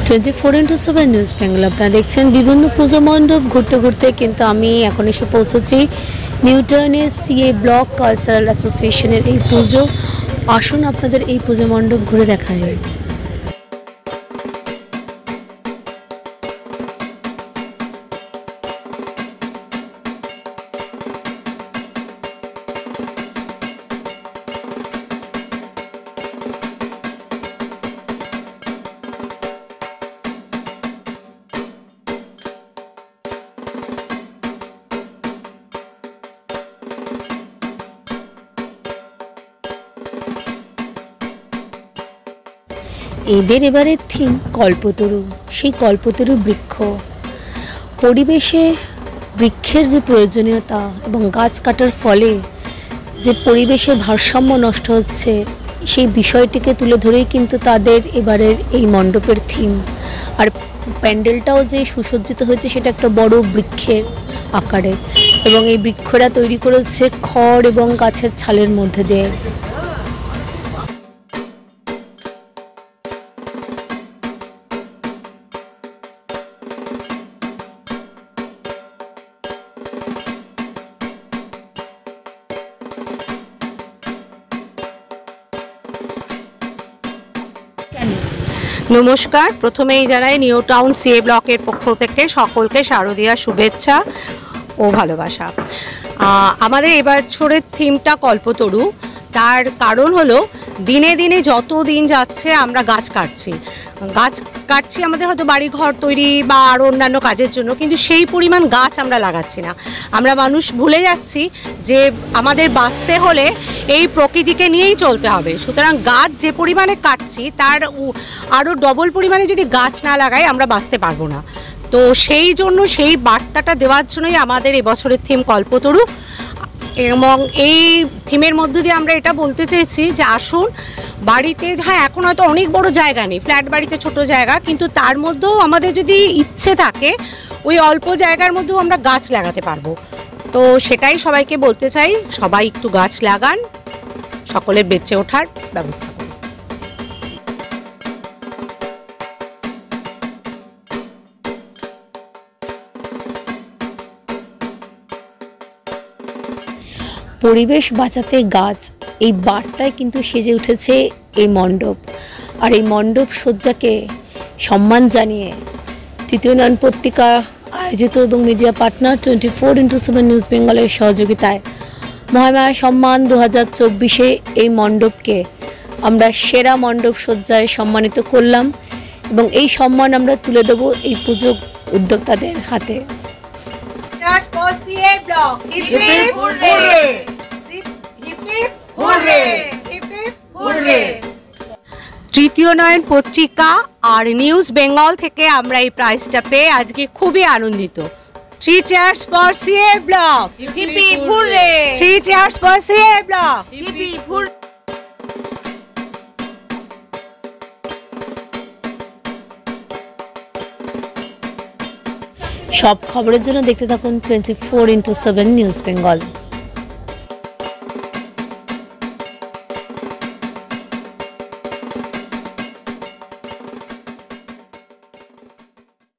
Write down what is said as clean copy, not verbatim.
24x7 news Bengal আপনারা দেখছেন বিভিন্ন পুজো মণ্ডপ ঘুরতে ঘুরতে কিন্তু আমি এখন এসে পৌঁছেছি নিউটাউনের সিএ ব্লক কালচারাল অ্যাসোসিয়েশনের এই পুজো। আসুন আপনাদের এই পুজো মণ্ডপ ঘুরে দেখায়। এদের এবারের থিম কল্পতরু। সেই কল্পতরু বৃক্ষ, পরিবেশে বৃক্ষের যে প্রয়োজনীয়তা এবং গাছ কাটার ফলে যে পরিবেশের ভারসাম্য নষ্ট হচ্ছে সেই বিষয়টিকে তুলে ধরেই কিন্তু তাদের এবারের এই মণ্ডপের থিম। আর প্যান্ডেলটাও যে সুসজ্জিত হয়েছে সেটা একটা বড় বৃক্ষের আকারে, এবং এই বৃক্ষরা তৈরি করেছে খড় এবং গাছের ছালের মধ্যে দিয়ে। নমস্কার, প্রথমেই জানাই নিউ টাউন সিএ ব্লকের পক্ষ থেকে সকলকে শারদীয়ার শুভেচ্ছা ও ভালোবাসা। আমাদের এবছরের থিমটা কল্পতরু। তার কারণ হলো দিনে দিনে যত দিন যাচ্ছে আমরা গাছ কাটছি আমাদের হয়তো বাড়ি ঘর তৈরি বা আরও অন্যান্য কাজের জন্য, কিন্তু সেই পরিমাণ গাছ আমরা লাগাচ্ছি না। আমরা মানুষ ভুলে যাচ্ছি যে আমাদের বাঁচতে হলে এই প্রকৃতিকে নিয়েই চলতে হবে। সুতরাং গাছ যে পরিমাণে কাটছি তার আরও ডবল পরিমাণে যদি গাছ না লাগাই আমরা বাঁচতে পারবো না। তো সেই জন্য সেই বার্তাটা দেওয়ার জন্যই আমাদের এবছরের থিম কল্পতরু। এবং এই থিমের মধ্য দিয়ে আমরা এটা বলতে চেয়েছি যে আসুন বাড়িতে, হ্যাঁ এখন হয়তো অনেক বড় জায়গা নেই, ফ্ল্যাট বাড়িতে ছোট জায়গা, কিন্তু তার মধ্যেও আমাদের যদি ইচ্ছে থাকে ওই অল্প জায়গার মধ্যেও আমরা গাছ লাগাতে পারবো। তো সেটাই সবাইকে বলতে চাই, সবাই একটু গাছ লাগান, সকলের বেঁচে ওঠার ব্যবস্থা করুন। পরিবেশ বাঁচাতে গাছ, এই বার্তায় কিন্তু সেজে উঠেছে এই মণ্ডপ। আর এই মণ্ডপ সজ্জাকে সম্মান জানিয়ে তৃতীয় নয়ন পত্রিকা আয়োজিত এবং মিডিয়া পার্টনার 24x7 নিউজ বেঙ্গলের সহযোগিতায় মহামায়া সম্মান 2024 এই মণ্ডপকে আমরা সেরা মণ্ডপ সজ্জায় সম্মানিত করলাম, এবং এই সম্মান আমরা তুলে দেব এই পুজো উদ্যোক্তাদের হাতে। তৃতীয় নয়ন পত্রিকা আর নিউজ বেঙ্গল থেকে আমরা এই প্রাইজটা পেয়ে আজকে খুবই আনন্দিত। 3 cheers for CA Block! Hip hip hooray! 3 cheers for CA Block! Hip hip hooray! সব খবরের জন্য দেখতে থাকুন 24x7 নিউজ বেঙ্গল।